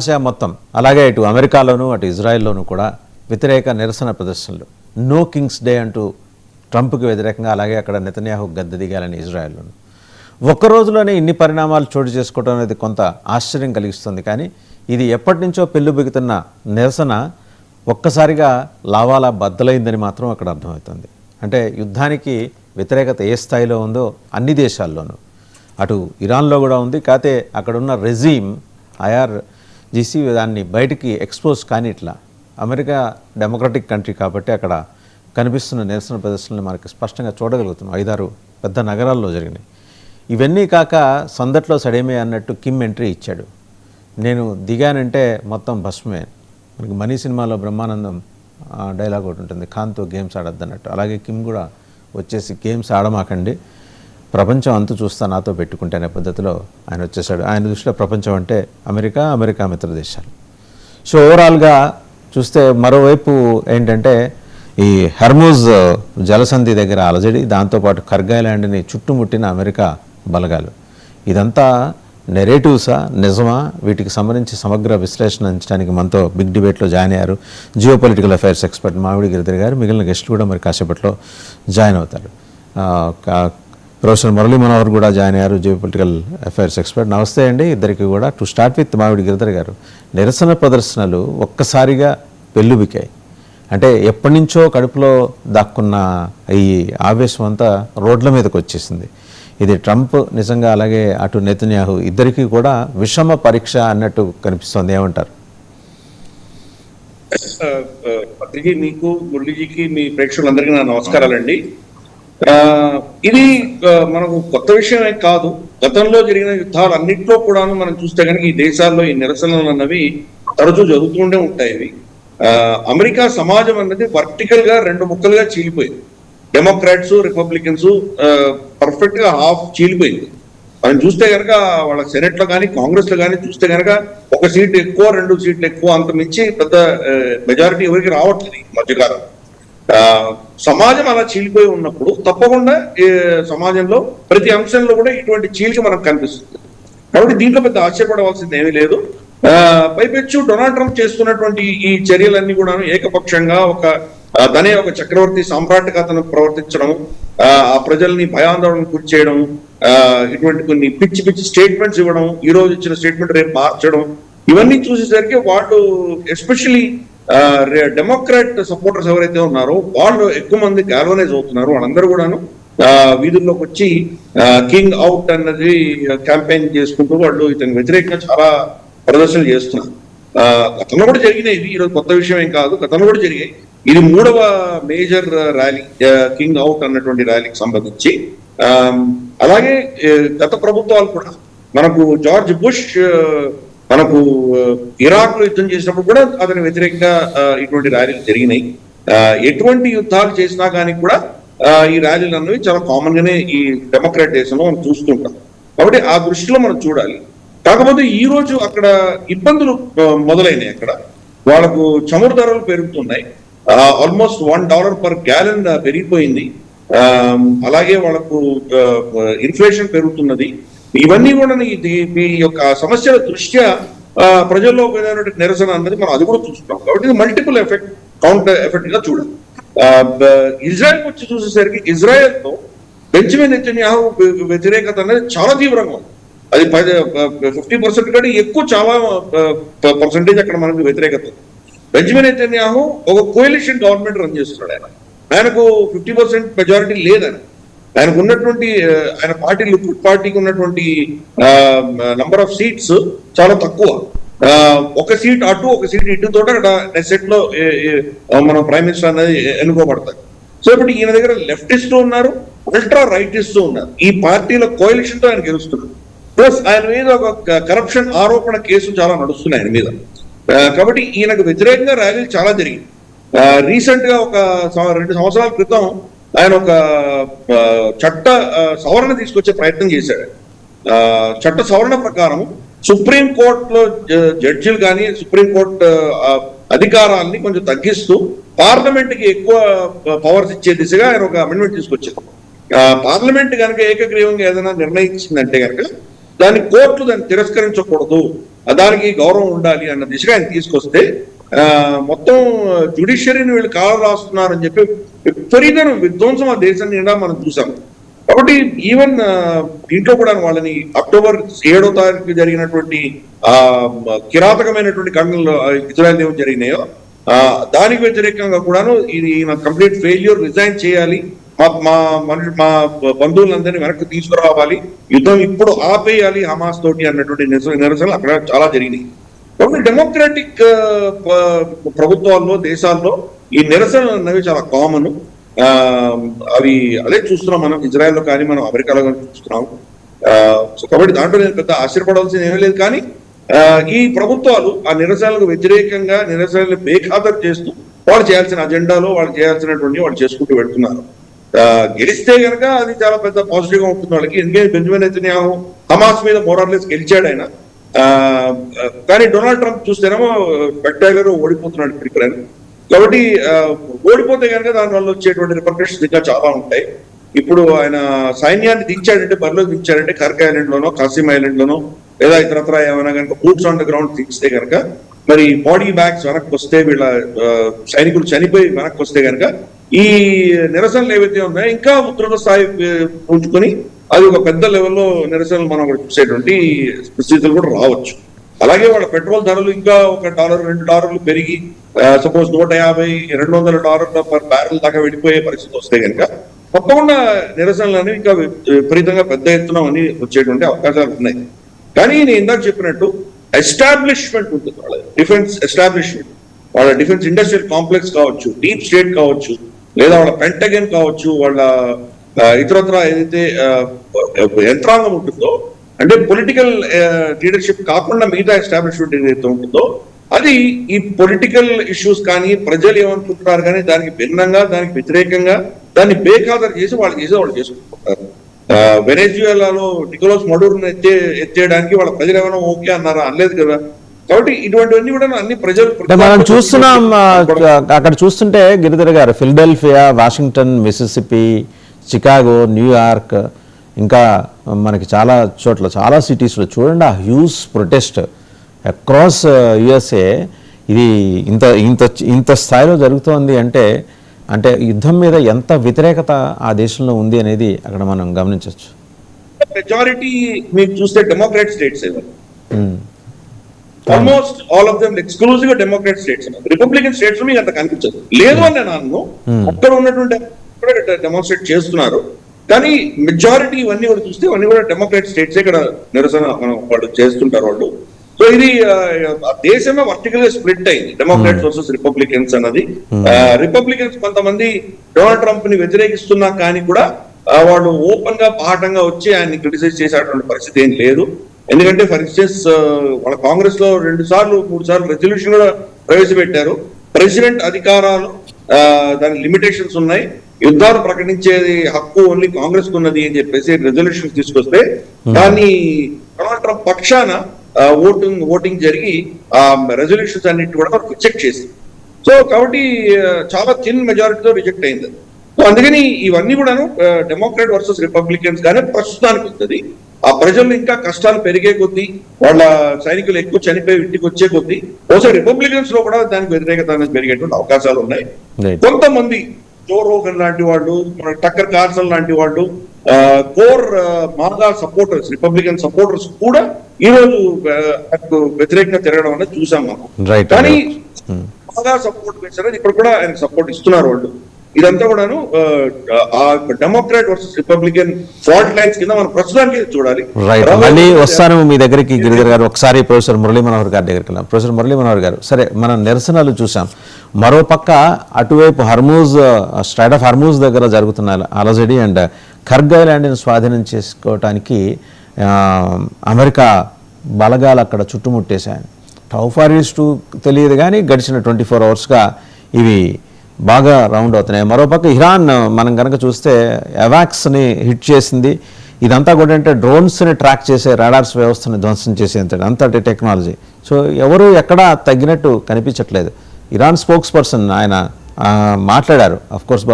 Asia మొత్తం అలాగే ఇటు అమెరికాలోను అటు ఇజ్రాయెల్లోనూ కూడా వ్యతిరేక నిరసన ప్రదర్శనలు. నో కింగ్స్ డే అంటూ ట్రంప్కి వ్యతిరేకంగా, అలాగే అక్కడ నెతన్యాహు గద్దె దిగాలని ఇజ్రాయెల్లోను. ఒక్క రోజులోనే ఇన్ని పరిణామాలు చోటు చేసుకోవడం అనేది కొంత ఆశ్చర్యం కలిగిస్తుంది. కానీ ఇది ఎప్పటి నుంచో పెళ్ళుబిగుతున్న నిరసన ఒక్కసారిగా లావాలా బద్దలైందని మాత్రం అక్కడ అర్థమవుతుంది. అంటే యుద్ధానికి వ్యతిరేకత ఏ స్థాయిలో ఉందో అన్ని దేశాల్లోనూ, అటు ఇరాన్లో కూడా ఉంది. కాకపోతే అక్కడున్న రెజీమ్ IRGC దాన్ని బయటికి ఎక్స్పోజ్ కానీ ఇట్లా. అమెరికా డెమోక్రటిక్ కంట్రీ కాబట్టి అక్కడ కనిపిస్తున్న నిరసన ప్రదర్శనలు మనకి స్పష్టంగా చూడగలుగుతున్నాం. 5-6 పెద్ద నగరాల్లో జరిగినాయి. ఇవన్నీ కాక సందట్లో సడేమే అన్నట్టు కిమ్ ఎంట్రీ ఇచ్చాడు. నేను దిగానంటే మొత్తం భస్మే. మనకి మనీ సినిమాలో బ్రహ్మానందం డైలాగ్ ఒకటి ఉంటుంది, ఖాన్తో గేమ్స్ ఆడద్దు అన్నట్టు. అలాగే కిమ్ కూడా వచ్చేసి గేమ్స్ ఆడమాకండి, ప్రపంచం అంతు చూస్తా నాతో పెట్టుకుంటే అనే పద్ధతిలో ఆయన వచ్చేసాడు. ఆయన దృష్టిలో ప్రపంచం అంటే అమెరికా మిత్ర దేశాలు. సో ఓవరాల్గా చూస్తే మరోవైపు ఏంటంటే ఈ హర్మూజ్ జలసంధి దగ్గర అలజడి, దాంతోపాటు కర్గ్ ఐలాండ్ని చుట్టుముట్టిన అమెరికా బలగాలు. ఇదంతా నెరేటివ్సా, నిజమా? వీటికి సంబంధించి సమగ్ర విశ్లేషణ అందించడానికి మనతో బిగ్ డిబేట్లో జాయిన్ అయ్యారు జియో పొలిటికల్ అఫైర్స్ ఎక్స్పర్ట్ మామిడి గిరిధర్ గారు. మిగిలిన గెస్టులు కూడా మరి కాసేపట్లో జాయిన్ అవుతారు. ప్రొఫెసర్ మురళీ మనోహర్ కూడా జాయిన్ అయ్యారు, జియో పొలిటికల్ అఫైర్స్ ఎక్స్పర్ట్. నమస్తే అండి ఇద్దరికి కూడా. టు స్టార్ట్ విత్ మామిడి గిరిధర్ గారు, నిరసన ప్రదర్శనలు ఒక్కసారిగా పెళ్ళుబికాయి. అంటే ఎప్పటి నుంచో కడుపులో దాక్కున్న ఈ ఆవేశం అంతా రోడ్ల మీదకి వచ్చేసింది. ఇది ట్రంప్ నిజంగా అలాగే అటు నెతన్యాహు ఇద్దరికీ కూడా విషమ పరీక్ష అన్నట్టు కనిపిస్తోంది. ఏమంటారు? పత్రిక మీకు, మురళీజీకి, మీ ప్రేక్షకులందరికీ నా నమస్కారాలండి. ఇది మనకు కొత్త విషయమే కాదు. గతంలో జరిగిన యుద్ధాలు అన్నింటిలో కూడాను మనం చూస్తే కనుక ఈ దేశాల్లో ఈ నిరసనలు అన్నవి తరచూ జరుగుతూనే ఉంటాయి. ఇవి అమెరికా సమాజం అన్నది వర్టికల్ గా 2 ముక్కలుగా చీలిపోయింది. డెమోక్రాట్స్, రిపబ్లికన్స్ పర్ఫెక్ట్ గా హాఫ్ చీలిపోయింది. మనం చూస్తే కనుక వాళ్ళ సెనెట్ లో కానీ కాంగ్రెస్ లో కానీ చూస్తే కనుక 1 సీట్ ఎక్కువ, 2 సీట్లు ఎక్కువ, అంత మించి పెద్ద మెజారిటీ ఎవరికి రావట్లేదు ఈ మధ్యకాలం. సమాజం అలా చీలిపోయి ఉన్నప్పుడు తప్పకుండా సమాజంలో ప్రతి అంశంలో కూడా ఇటువంటి చీలిక మనకు కనిపిస్తుంది. కాబట్టి దీంట్లో పెద్ద ఆశ్చర్యపడవలసింది ఏమీ లేదు. పైపెచ్చు డొనాల్డ్ ట్రంప్ చేస్తున్నటువంటి ఈ చర్యలన్నీ కూడా ఏకపక్షంగా తనే ఒక చక్రవర్తి సామ్రాట్గా ప్రవర్తించడం, ఆ ప్రజల్ని భయాందోళనకు గురి చేయడం, ఇటువంటి కొన్ని పిచ్చి స్టేట్మెంట్స్ ఇవ్వడం, ఈ రోజు ఇచ్చిన స్టేట్మెంట్ రేపు మార్చడం, ఇవన్నీ చూసేసరికి వాళ్ళు ఎస్పెషలీ డెమోక్రాట్ సపోర్టర్స్ ఎవరైతే ఉన్నారో వాళ్ళు ఎక్కువ మంది గాల్వనైజ్ అవుతున్నారు. వాళ్ళందరూ కూడాను వీధుల్లోకి వచ్చి కింగ్ అవుట్ అన్నది క్యాంపెయిన్ చేసుకుంటూ వాళ్ళు ఇతని వ్యతిరేకంగా చాలా ప్రదర్శనలు చేస్తున్నారు. గతంలో కూడా జరిగినాయి ఇవి, ఈరోజు కొత్త విషయం ఏం కాదు. గతంలో కూడా జరిగాయి. ఇది 3వ మేజర్ ర్యాలీ, కింగ్ అవుట్ అన్నటువంటి ర్యాలీకి సంబంధించి. అలాగే గత ప్రభుత్వాలు కూడా, మనకు జార్జ్ బుష్ మనకు ఇరాక్ లో యుద్ధం చేసినప్పుడు కూడా అతని వ్యతిరేకంగా ఇటువంటి ర్యాలీలు జరిగినాయి. ఎటువంటి యుద్ధాలు చేసినా కానీ కూడా ఈ ర్యాలీలు అన్నవి చాలా కామన్ గానే ఈ డెమోక్రాట్ దేశంలో మనం చూస్తుంటాం. కాబట్టి ఆ దృష్టిలో మనం చూడాలి. కాకపోతే ఈ రోజు అక్కడ ఇబ్బందులు మొదలైనాయి. అక్కడ వాళ్ళకు చమురు ధరలు పెరుగుతున్నాయి. ఆల్మోస్ట్ $1 per gallon పెరిగిపోయింది. అలాగే వాళ్ళకు ఇన్ఫ్లేషన్ పెరుగుతున్నది. ఇవన్నీ కూడా ఈ యొక్క సమస్యల దృష్ట్యా ప్రజల్లో నిరసన అన్నది మనం అది కూడా చూస్తున్నాం. కాబట్టి ఇది మల్టిపుల్ ఎఫెక్ట్, కౌంటర్ ఎఫెక్ట్ గా చూడాలి. ఇజ్రాయెల్ వచ్చి చూసేసరికి ఇజ్రాయెల్తో బెంజమిన్ నెతన్యాహు వ్యతిరేకత అనేది చాలా తీవ్రంగా ఉంది. అది 50% కంటే ఎక్కువ, చాలా పర్సంటేజ్ అక్కడ మనకు వ్యతిరేకత. బెంజమిన్ నెతన్యాహు ఒక కోalition గవర్నమెంట్ రన్ చేస్తున్నాడు. ఆయనకు 50% మెజారిటీ లేదని, ఆయనకు ఉన్నటువంటి ఆయన పార్టీ లిక్విడ్ పార్టీకి ఉన్నటువంటి నంబర్ ఆఫ్ సీట్స్ చాలా తక్కువ. 1 సీట్ అటు 1 సీట్ ఇటు తోట అక్కడ సెట్ లో మన ప్రైమ్ మినిస్టర్ అనేది ఎన్నుకోబడతారు. సో ఇప్పుడు ఈయన దగ్గర లెఫ్టిస్ట్ ఉన్నారు, అల్ట్రా రైటిస్ట్ ఉన్నారు. ఈ పార్టీల కోalition తో ఆయన గెలుస్తున్నారు. ప్లస్ ఆయన మీద ఒక కరప్షన్ ఆరోపణ కేసు చాలా నడుస్తున్నాయి ఆయన మీద. కాబట్టి ఈయనకు వ్యతిరేకంగా ర్యాలీలు చాలా జరిగింది. రీసెంట్ గా ఒక 2 సంవత్సరాల క్రితం ఆయన ఒక చట్ట సవరణ తీసుకొచ్చే ప్రయత్నం చేశాడు. చట్ట సవరణ ప్రకారం సుప్రీంకోర్టులో జడ్జిలు కానీ సుప్రీంకోర్టు అధికారాన్ని కొంచెం తగ్గిస్తూ పార్లమెంట్ కి ఎక్కువ పవర్స్ ఇచ్చే దిశగా ఆయన ఒక అమెండ్మెంట్ తీసుకొచ్చారు. పార్లమెంట్ కనుక ఏకగ్రీవంగా ఏదైనా నిర్ణయించిందంటే కనుక దాని కోర్టులు దాన్ని తిరస్కరించకూడదు, దానికి గౌరవం ఉండాలి అన్న దిశగా ఆయన తీసుకొస్తే మొత్తం జ్యుడిషియరీని వీళ్ళు కాలం రాస్తున్నారని చెప్పి విపరీతమైన విధ్వంసం ఆ దేశం నిండా మనం చూసాం. కాబట్టి ఈవెన్ దీంట్లో కూడా వాళ్ళని అక్టోబర్ 7వ తారీఖు జరిగినటువంటి కిరాతకమైనటువంటి ఘటనలు ఇజ్రాయెల్ ఏమి జరిగినాయో దానికి వ్యతిరేకంగా కూడాను ఇది కంప్లీట్ ఫెయిల్యూర్, రిజైన్ చేయాలి, మా బంధువులందరినీ వెనక్కి తీసుకురావాలి, యుద్ధం ఇప్పుడు ఆపేయాలి హమాస్ తోటి అన్నటువంటి నిరసనలు అక్కడ చాలా జరిగినాయి. కాబట్టి డెమోక్రాటిక్ ప్రభుత్వాల్లో దేశాల్లో ఈ నిరసనలు అనేవి చాలా కామన్. అవి అదే చూస్తున్నాం మనం ఇజ్రాయెల్లో కానీ మనం అమెరికాలో కానీ చూస్తున్నాం. సో కాబట్టి దాంట్లో నేను పెద్ద ఆశ్చర్యపడాల్సింది ఏమీ లేదు. కానీ ఈ ప్రభుత్వాలు ఆ నిరసనలకు వ్యతిరేకంగా నిరసనలు బేఖాతరు చేస్తూ వాళ్ళు చేయాల్సిన అజెండాలో వాళ్ళు చేయాల్సినటువంటి వాళ్ళు చేసుకుంటూ వెళ్తున్నారు. గెలిస్తే కనుక అది చాలా పెద్ద పాజిటివ్ గా ఉంటుంది వాళ్ళకి. ఎందుకంటే బెంజమిన్ నెతన్యాహు హమాస్ మీద మోరార్లెస్ గెలిచాడు ఆయన. కానీ డొనాల్డ్ ట్రంప్ చూస్తేనేమో స్పెక్టాక్యులర్ ఓడిపోతున్నాడు ప్రిపేర్. కాబట్టి ఓడిపోతే కనుక దానివల్ల వచ్చేటువంటి రిపర్కషన్స్ ఇంకా చాలా ఉంటాయి. ఇప్పుడు ఆయన సైన్యాన్ని దించాడంటే, బరిలో దించాడంటే కర్క్ ఐలాండ్ లోనో కాసిం ఐలాండ్ లోనో లేదా ఇతరత్ర ఏమైనా కనుక బూట్స్ ఆన్ ద గ్రౌండ్ దించితే కనుక మరి బాడీ బ్యాగ్స్ వెనక్కి వస్తే, వీళ్ళ సైనికులు చనిపోయి వెనక్కి వస్తే కనుక ఈ నిరసనలు ఏవైతే ఉన్నాయో ఇంకా ఉధృత స్థాయి ఉంచుకొని అది ఒక పెద్ద లెవెల్లో నిరసనలు మనం చూసేటువంటి పరిస్థితులు కూడా రావచ్చు. అలాగే వాళ్ళ పెట్రోల్ ధరలు ఇంకా $1 $2 పెరిగి సపోజ్ $150-200 పర్ బ్యారెల్ దాకా వెళ్ళిపోయే పరిస్థితి వస్తే కనుక తప్పకుండా నిరసనలు అనేవి ఇంకా విపరీతంగా పెద్ద ఎత్తున అని వచ్చేటువంటి అవకాశాలు ఉన్నాయి. కానీ నేను ఇందాక చెప్పినట్టు ఎస్టాబ్లిష్మెంట్ ఉంటుంది, వాళ్ళ డిఫెన్స్ ఎస్టాబ్లిష్మెంట్, వాళ్ళ డిఫెన్స్ ఇండస్ట్రియల్ కాంప్లెక్స్ కావచ్చు, డీప్ స్టేట్ కావచ్చు, లేదా వాళ్ళ పెంటగన్ కావచ్చు, వాళ్ళ ఇతరత్ర ఏదైతే యంత్రాంగం ఉంటుందో, అంటే పొలిటికల్ లీడర్షిప్ కాకుండా మిగతా ఎస్టాబ్లిష్మెంట్ ఏదైతే ఉంటుందో అది ఈ పొలిటికల్ ఇష్యూస్ కానీ ప్రజలు ఏమనుకుంటున్నారు కానీ దానికి భిన్నంగా, దానికి వ్యతిరేకంగా దాన్ని బేఖాతరు చేసి వాళ్ళు చేసుకుంటున్నారు. వెనెజుయేలాలో నికోలస్ మడూరును ఎత్తేయడానికి వాళ్ళ ప్రజలు ఏమైనా ఓకే అన్నారా? అనలేదు కదా. కాబట్టి ఇటువంటివన్నీ కూడా అన్ని ప్రజలు మనం చూస్తున్నాం. అక్కడ చూస్తుంటే గిరిధర్ గారు Philadelphia, Washington, Mississippi, Chicago, New York, ఇంకా మనకి చాలా చోట్ల చాలా సిటీస్లో చూడండి ఆ హ్యూజ్ ప్రొటెస్ట్ అక్రాస్ యుఎస్ఏ. ఇది ఇంత ఇంత ఇంత స్థాయిలో జరుగుతోంది అంటే అంటే యుద్ధం మీద ఎంత వ్యతిరేకత ఆ దేశంలో ఉంది అనేది అక్కడ మనం గమనించవచ్చు. మెజారిటీ మీరు చూస్తే Democrat states almost all of them exclusive గా డెమోక్రాట్ స్టేట్స్. రిపబ్లికన్ స్టేట్స్ మీకు అంత కనిపించదు. లేదు అని నేను అక్కడ ఉన్నటువంటి డెమోన్స్ట్రేట్ చేస్తున్నారు. కానీ మెజారిటీ ఇవన్నీ కూడా చూస్తే ఇవన్నీ కూడా డెమోక్రాట్ స్టేట్స్ ఇక్కడ నిరసన వాళ్ళు చేస్తుంటారు వాళ్ళు. సో ఇది దేశమే వర్టికల్ గా స్ప్లిట్ అయింది, డెమోక్రాట్స్ వర్సెస్ రిపబ్లికన్స్ అన్నది. రిపబ్లికన్స్ కొంతమంది డొనాల్డ్ ట్రంప్ ని వ్యతిరేకిస్తున్నా కానీ కూడా వాళ్ళు ఓపెన్ గా పాఠంగా వచ్చి ఆయన్ని క్రిటిసైజ్ చేసేటువంటి పరిస్థితి ఏం లేదు. ఎందుకంటే ఫర్ ఇన్స్టెన్స్ వాళ్ళ కాంగ్రెస్ లో 2 సార్లు 3 సార్లు రెజల్యూషన్ కూడా ప్రవేశపెట్టారు. ప్రెసిడెంట్ అధికారాలు దాని లిమిటేషన్స్ ఉన్నాయి, యుద్ధాలు ప్రకటించేది హక్కు ఓన్లీ కాంగ్రెస్ కు ఉన్నది అని చెప్పేసి రెజల్యూషన్ తీసుకొస్తే దాన్ని డొనాల్డ్ ట్రంప్ పక్షాన ఓటింగ్ జరిగి ఆ రెజల్యూషన్స్ అన్నిటి కూడా రిజెక్ట్ చేసింది. సో కాబట్టి చాలా థిన్ మెజారిటీతో రిజెక్ట్ అయింది. సో అందుకని ఇవన్నీ కూడాను డెమోక్రాట్ వర్సెస్ రిపబ్లికన్స్ గానే ప్రస్తుతానికి ఉంటుంది. ఆ ప్రజలు ఇంకా కష్టాలు పెరిగే కొద్దీ, వాళ్ళ సైనికులు ఎక్కువ చనిపోయి ఇంటికి వచ్చే కొద్దీ బహుశా రిపబ్లికన్స్ లో కూడా దానికి వ్యతిరేకత అనేది పెరిగేటువంటి అవకాశాలు ఉన్నాయి. కొంతమంది జో రోగన్ లాంటి వాళ్ళు, టక్కర్ కార్సన్ లాంటి వాళ్ళు, కోర్ మాగా సపోర్టర్స్, రిపబ్లికన్ సపోర్టర్స్ కూడా ఈ రోజు వ్యతిరేకంగా తిరగడం అనేది చూసాం మనం. కానీ మాగా సపోర్ట్ చేశారని ఇప్పుడు కూడా ఆయన సపోర్ట్ ఇస్తున్నారు వాళ్ళు. ఇదంతా కూడాను ఆ Democrat versus Republican fault lines కింద మనం ప్రస్తుతానికి చూడాలి. మళ్ళీ వస్తాను మీ దగ్గరికి గిరిధర్ గారు. ఒకసారి ప్రొఫెసర్ మురళీ మనోహర్ గారి దగ్గరికి వెళ్ళాం. ప్రొఫెసర్ మురళీ మనోహర్ గారు, సరే మనం నిరసనలు చూసాం, మరోపక్క అటువైపు హర్మూజ్, స్ట్రైట్ ఆఫ్ హర్మూజ్ దగ్గర జరుగుతున్న అలజడి అండ్ కర్గ్ ఐలాండ్ని స్వాధీనం చేసుకోవటానికి అమెరికా బలగాలు అక్కడ చుట్టుముట్టేశాయి. హౌ ఫార్ ఈస్ టు తెలియదు కానీ గడిచిన 24 అవర్స్గా ఇవి బాగా రౌండ్ అవుతున్నాయి. మరోపక్క ఇరాన్ మనం కనుక చూస్తే అవాక్స్ని హిట్ చేసింది. ఇదంతా కూడా అంటే డ్రోన్స్ని ట్రాక్ చేసే రాడార్స్ వ్యవస్థని ధ్వంసం చేసేంత అంతటి టెక్నాలజీ. సో ఎవరు ఎక్కడా తగ్గినట్టు కనిపించట్లేదు. ఇరాన్ స్పోక్స్ పర్సన్ ఆయన మాట్లాడారు, అఫ్ కోర్స్